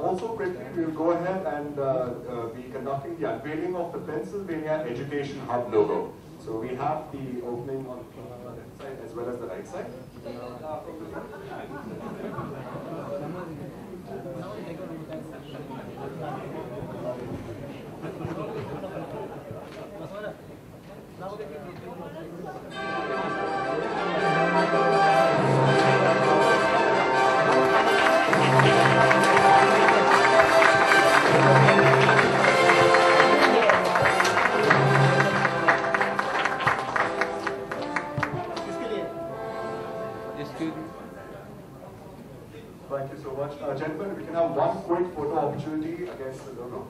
Also quickly, we'll go ahead and be conducting the unveiling of the Pennsylvania Education Hub logo. So we have the opening on the left side as well as the right side. Thank you so much. Gentlemen, we can have one quick photo opportunity against the logo.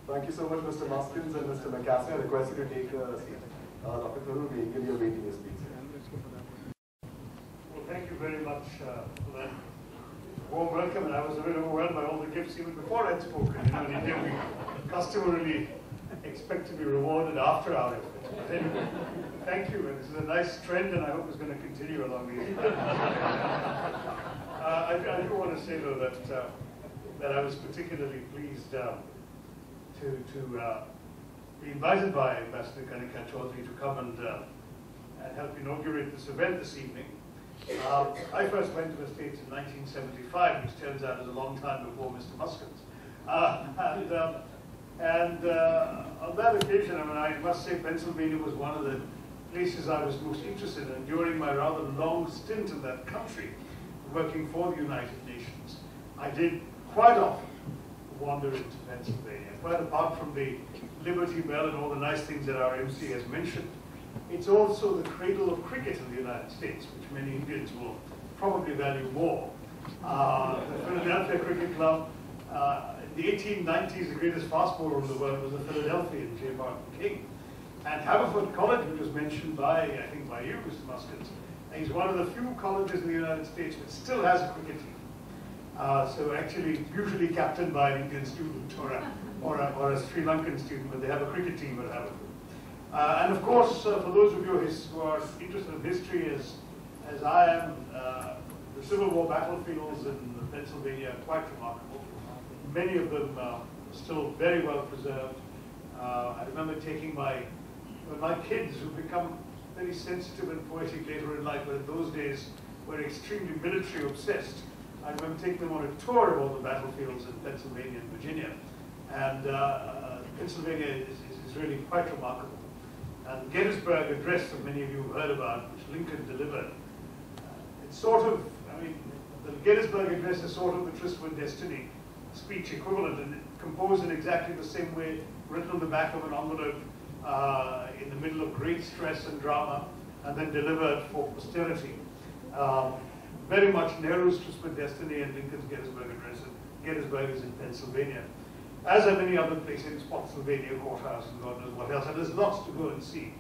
Thank you so much, Mr. Muskins and Mr. McCaffrey. I request you to take a seat. Dr. Tharoor, we give you a waiting your speech. Well, thank you very much for that warm welcome. And I was a bit overwhelmed by all the gifts even before I'd spoken. You know, in India, we customarily expect to be rewarded after our efforts. But anyway, thank you. And this is a nice trend, and I hope it's going to continue along these lines. I do want to say, though, that I was particularly pleased to be invited by Ambassador Kanika Chaudhary to come and help inaugurate this event this evening. I first went to the States in 1975, which turns out is a long time before Mr. Muskins. And on that occasion, I mean, I must say Pennsylvania was one of the places I was most interested in. During my rather long stint in that country, working for the United Nations, I did quite often wander into Pennsylvania. Quite apart from the Liberty Bell and all the nice things that our MC has mentioned, it's also the cradle of cricket in the United States, which many Indians will probably value more. The Philadelphia Cricket Club, in the 1890s, the greatest fast bowler in the world was the Philadelphian J. Martin King. And Haverford College, which was mentioned by, I think by you, Mr. Muskins, is one of the few colleges in the United States which still has a cricket team. So actually, usually captained by an Indian student or a Sri Lankan student, but they have a cricket team at Haverford. And of course, for those of you who are interested in history, as I am, the Civil War battlefields in Pennsylvania are quite remarkable. Many of them are still very well preserved. I remember taking my kids, who become very sensitive and poetic later in life, but in those days were extremely military obsessed. I remember taking them on a tour of all the battlefields in Pennsylvania and Virginia. And Pennsylvania is really quite remarkable. And the Gettysburg Address that many of you have heard about, which Lincoln delivered, it's sort of, I mean, the Gettysburg Address is sort of the Tryst with Destiny speech equivalent, and composed in exactly the same way, written on the back of an envelope in the middle of great stress and drama, and then delivered for posterity. Very much Nehru's Tryst with Destiny and Lincoln's Gettysburg Address. Gettysburg is in Pennsylvania. As are many other places, Spotsylvania Courthouse and God knows what else. And there's lots to go and see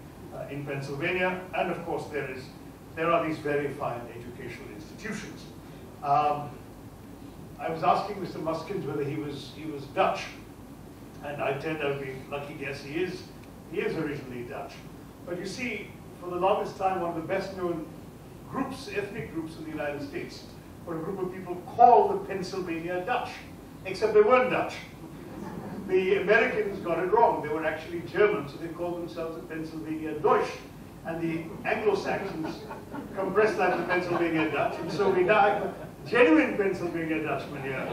in Pennsylvania. And of course, there are these very fine educational institutions. I was asking Mr. Muskins whether he was Dutch, and I turned out to be lucky guess he is originally Dutch. But you see, for the longest time, one of the best known groups, ethnic groups in the United States, were a group of people called the Pennsylvania Dutch, except they weren't Dutch. The Americans got it wrong. They were actually German, so they called themselves the Pennsylvania Deutsch. And the Anglo-Saxons compressed that to Pennsylvania Dutch, and so we now have genuine Pennsylvania Dutchmen here.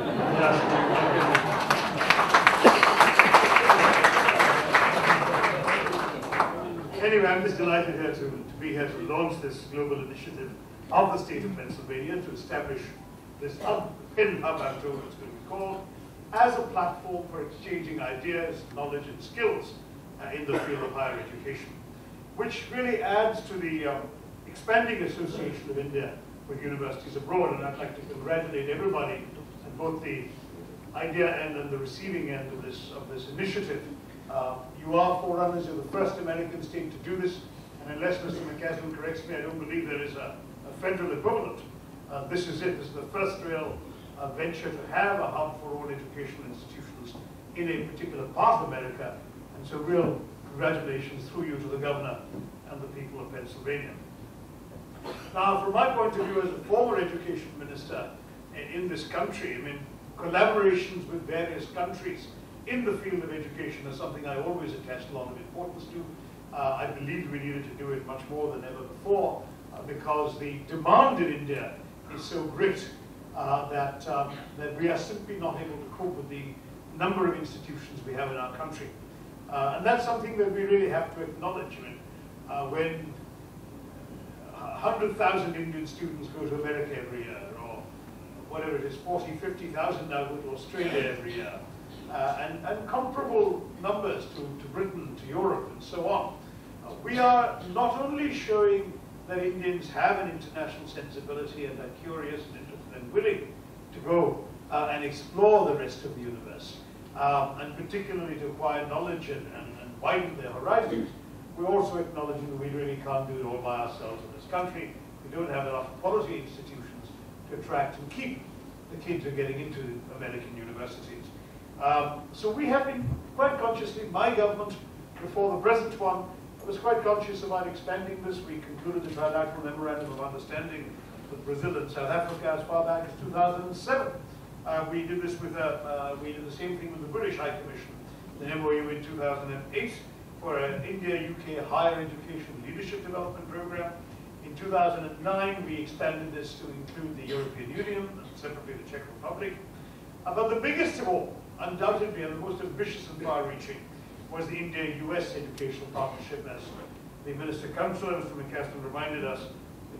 Anyway, I'm just delighted here to be here to launch this global initiative of the state of Pennsylvania to establish this hub, Penn Hub, I'm told it's going to be called, as a platform for exchanging ideas, knowledge, and skills in the field of higher education, which really adds to the expanding association of India with universities abroad. And I'd like to congratulate everybody at both the idea end and the receiving end of this initiative. You are forerunners. You're the first American state to do this. And unless Mr. McCaslin corrects me, I don't believe there is a federal equivalent This is it. This is the first real venture to have a hub for all educational institutions in a particular part of America. And so real congratulations through you to the governor and the people of Pennsylvania. Now, from my point of view as a former education minister in this country, I mean, collaborations with various countries in the field of education is something I always attached a lot of importance to. I believed we needed to do it much more than ever before because the demand in India is so great that we are simply not able to cope with the number of institutions we have in our country. And that's something that we really have to acknowledge. I mean, when 100,000 Indian students go to America every year, or whatever it is, 40, 50,000 now go to Australia every year, and comparable numbers to Britain, to Europe, and so on. We are not only showing that Indians have an international sensibility and are curious and interested and willing to go and explore the rest of the universe, and particularly to acquire knowledge and widen their horizons. We're also acknowledging that we really can't do it all by ourselves in this country. We don't have enough quality institutions to attract and keep the kids who are getting into American universities. So we have been quite consciously, my government, before the present one, was quite conscious about expanding this. We concluded the trilateral memorandum of understanding with Brazil and South Africa as far back as 2007. We did this with we did the same thing with the British High Commission, the MOU in 2008 for an India-UK higher education leadership development program. In 2009, we expanded this to include the European Union, and separately the Czech Republic. But the biggest of all, undoubtedly, and the most ambitious and far-reaching, was the India-US educational partnership, as the Minister Councillor, Mr. McCaston, reminded us.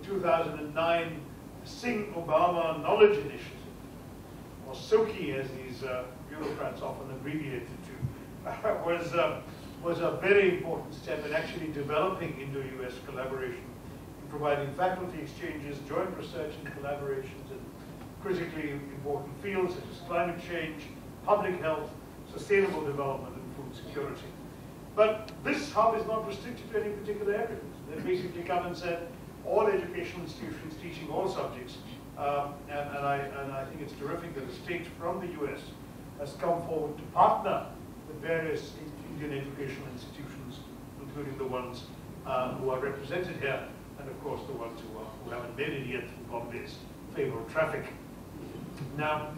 The 2009 Singh-Obama Knowledge Initiative, or SOKI as these bureaucrats often abbreviate it to, was a very important step in actually developing Indo-US collaboration, in providing faculty exchanges, joint research and collaborations in critically important fields such as climate change, public health, sustainable development, and food security. But this hub is not restricted to any particular areas. They basically come and said, all educational institutions teaching all subjects, and I think it's terrific that a state from the US has come forward to partner with various Indian educational institutions, including the ones who are represented here, and of course the ones who haven't made it yet through Bombay's favor of traffic. Now,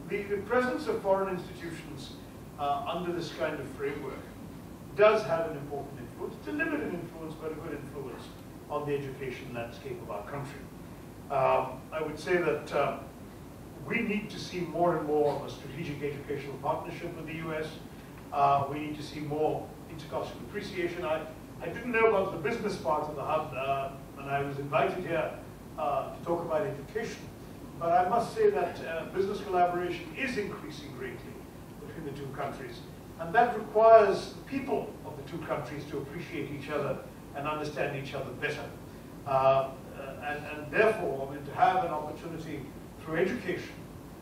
the presence of foreign institutions under this kind of framework does have an important influence. It's a limited influence, but a good influence on the education landscape of our country. I would say that we need to see more and more of a strategic educational partnership with the US. We need to see more intercultural appreciation. I didn't know about the business part of the hub, and I was invited here to talk about education. But I must say that business collaboration is increasing greatly between the two countries. And that requires the people of the two countries to appreciate each other and understand each other better. And therefore, I mean, to have an opportunity through education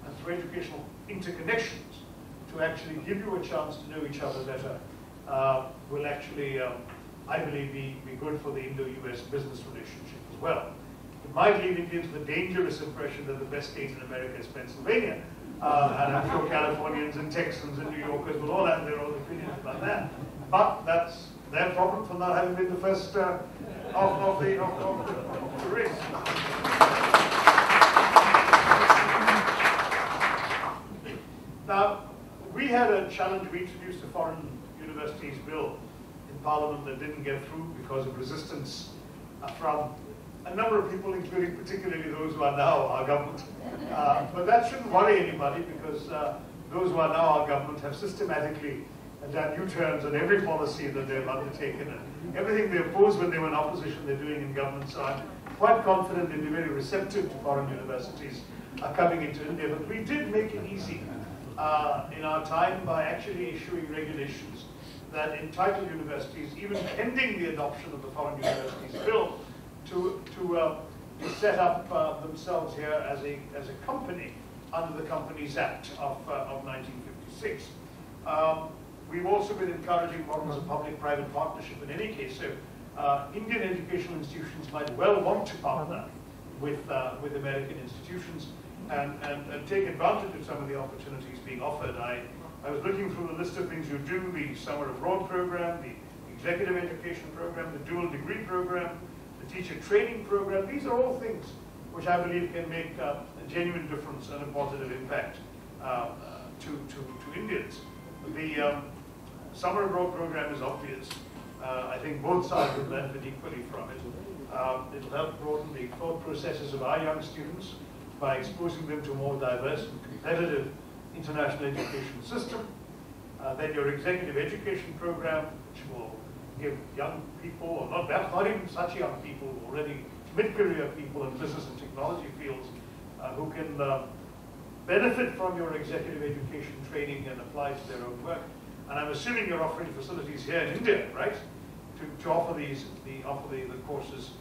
and through educational interconnections to actually give you a chance to know each other better will actually, I believe, be good for the Indo-US business relationship as well. It might lead Indians with a dangerous impression that the best state in America is Pennsylvania. And I'm sure Californians and Texans and New Yorkers will all have their own opinions about that. But that's their problem for not having been the first of the race. Now, we had a challenge. We introduced a foreign universities bill in Parliament that didn't get through because of resistance from a number of people, including particularly those who are now our government. But that shouldn't worry anybody, because those who are now our government have systematically done U-turns on every policy that they've undertaken, and everything they opposed when they were in opposition, they're doing in government. So I'm quite confident they'll be very receptive to foreign universities coming into India. But we did make it easy in our time by actually issuing regulations that entitle universities, even pending the adoption of the Foreign Universities Bill, to set up themselves here as a company under the Companies Act of 1956. We've also been encouraging models of public-private partnership in any case. So Indian educational institutions might well want to partner with American institutions and take advantage of some of the opportunities being offered. I was looking through the list of things you do, the Summer Abroad program, the executive education program, the dual degree program, the teacher training program. These are all things which I believe can make a genuine difference and a positive impact to Indians. The Summer Abroad program is obvious. I think both sides will benefit equally from it. It'll help broaden the thought processes of our young students by exposing them to a more diverse and competitive international education system. Then your executive education program, which will give young people, or not even such young people, already mid-career people in business and technology fields, who can benefit from your executive education training and apply to their own work. And I'm assuming you're offering facilities here in India, right? To offer the courses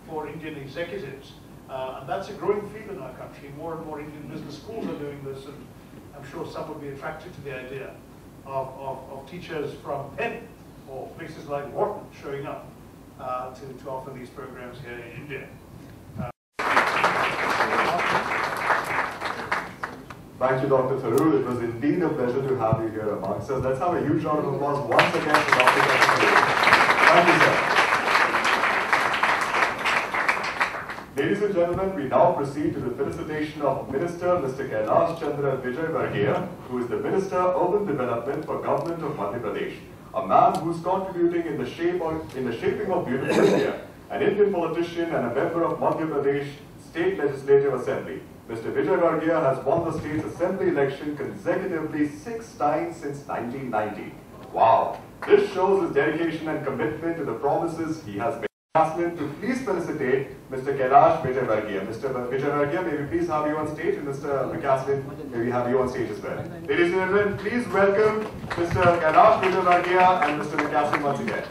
for Indian executives. And that's a growing field in our country. More and more Indian business schools are doing this, and I'm sure some would be attracted to the idea of teachers from Penn or places like Wharton showing up to offer these programs here in India. Thank you, Dr. Tharoor. It was indeed a pleasure to have you here amongst us. Let's have a huge round of applause once again for Dr. Tharoor. Thank you, sir. Ladies and gentlemen, we now proceed to the felicitation of Minister Mr. Kailash Chandra Vijayvargiya, who is the Minister of Urban Development for Government of Madhya Pradesh, a man who is contributing in the shaping of beautiful India, an Indian politician and a member of Madhya Pradesh State Legislative Assembly. Mr. Vijayvargiya has won the state's assembly election consecutively 6 times since 1990. Wow! This shows his dedication and commitment to the promises he has made. To please felicitate Mr. Kailash Vijayvargiya. Mr. Vijayvargiya, may we please have you on stage, and Mr. McCaslin, may we have you on stage as well. Ladies and gentlemen, please welcome Mr. Kailash Vijayvargiya and Mr. McCaslin once again.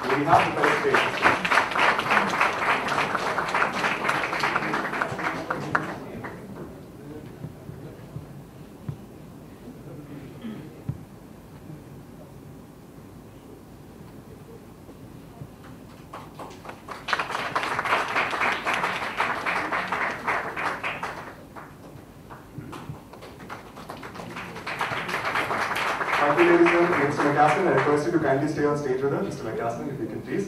May we have the felicitation. Thank you, ladies and gentlemen. Mr. McCaslin, I request you to kindly stay on stage with us. Mr. McCaslin, if you can please.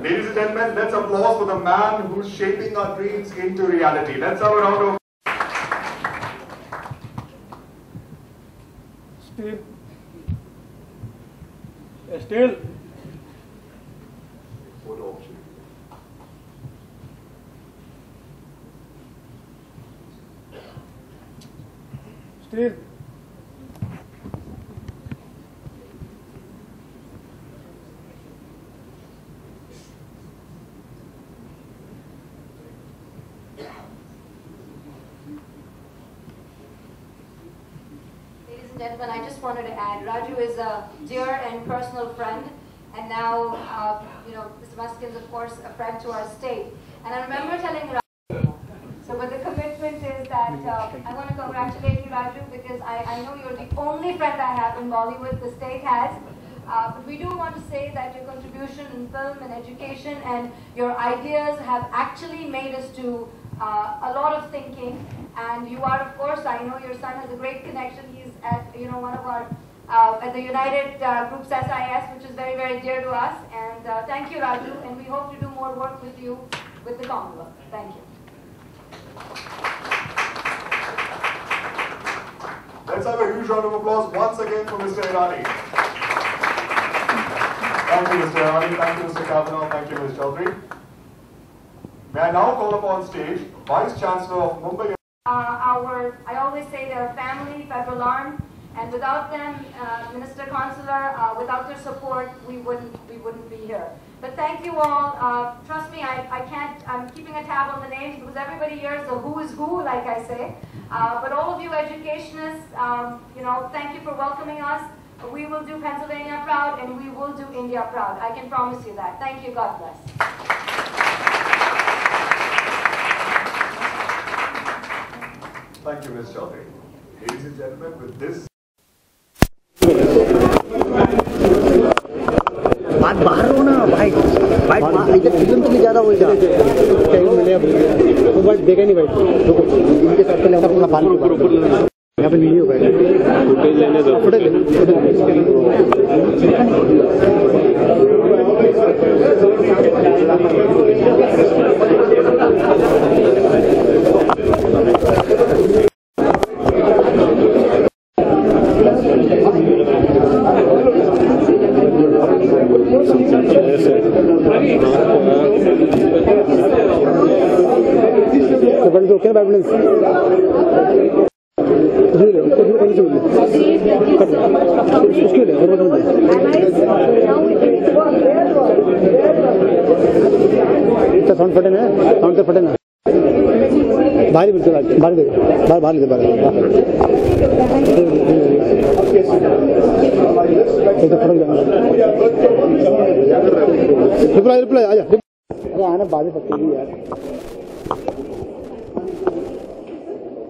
Ladies and gentlemen, let's applause for the man who's shaping our dreams into reality. Let's have a round of Still. Still. Still. Gentlemen, I just wanted to add, Raju is a dear and personal friend, and now, Mr. Muskin is, of course, a friend to our state. And I remember telling Raju, but the commitment is that I want to congratulate you, Raju, because I know you're the only friend I have in Bollywood the state has. But we do want to say that your contribution in film and education and your ideas have actually made us do a lot of thinking. And you are, of course, I know your son has a great connection. He's at, one of our, at the United Group's SIS, which is very, very dear to us. And thank you, Raju, and we hope to do more work with you with the Commonwealth. Thank you. Let's have a huge round of applause once again for Mr. Hirani. Thank you, Mr. Hirani. Thank you, Mr. Kavanaugh. Thank you, Ms. Chaudhary. May I now call upon stage Vice Chancellor of Mumbai. I always say they're a family, Federal Arm, and without them, Minister Consular, without their support, we wouldn't be here. But thank you all. Trust me, I'm keeping a tab on the names because everybody here is the who is who, like I say. But all of you educationists, thank you for welcoming us. We will do Pennsylvania proud, and we will do India proud. I can promise you that. Thank you. God bless. Thank you, Ms. Chaudhary. Ladies and gentlemen, with this... बात बाहर हो ना भाई एकदम तो नहीं जा रहा वो इधर मिले अब वो बात देखा नहीं भाई इनके साथ चले अपना पानी यहाँ पे वीडियो बैठे फुटेज लेने दो फुटेज ओके बैबलेंस साउंड फटे ना साउंड तो फटे ना बाहर बिल्कुल बाहर बाहर बाहर रिप्लाई रिप्लाई आजा अरे आना बाद में पकड़ी यार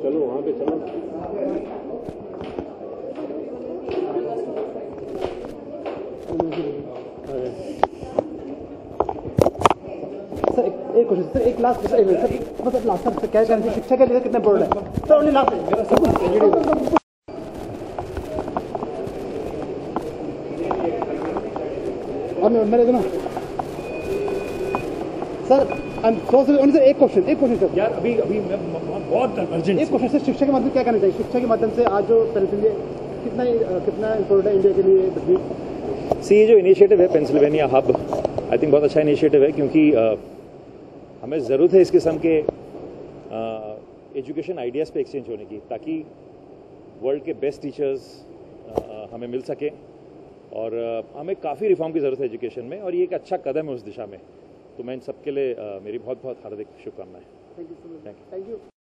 चलो वहाँ पे चलो सर एक क्वेश्चन सर एक लास्ट सर मतलब लास्ट सर क्या करना शिक्षा के लिए कितना इम्पोर्टेंट है सर ओनली लास्ट और मेरे ना सर सर एक क्वेश्चन सर यार अभी मैं बहुत अर्जेंट एक क्वेश्चन सर शिक्षा के माध्यम से क्या करना चाहिए शिक्षा के माध्यम से आज जो पेंसिल्वेनिया कितना इम्पोर्टेंट है इंडिया के लिए सी ये जो इनिशिएटिव है पेंसिल्वेनिया हब आई थिंक बहुत अच्छा इनिशिएटिव है क्योंकि हमें ज़रूरत है इस किस्म के एजुकेशन आइडियाज़ पे एक्सचेंज होने की ताकि वर्ल्ड के बेस्ट टीचर्स हमें मिल सके और हमें काफ़ी रिफॉर्म की ज़रूरत है एजुकेशन में और ये एक अच्छा कदम है उस दिशा में तो मैं इन सबके लिए मेरी बहुत बहुत हार्दिक शुभकामनाएं। Thank you.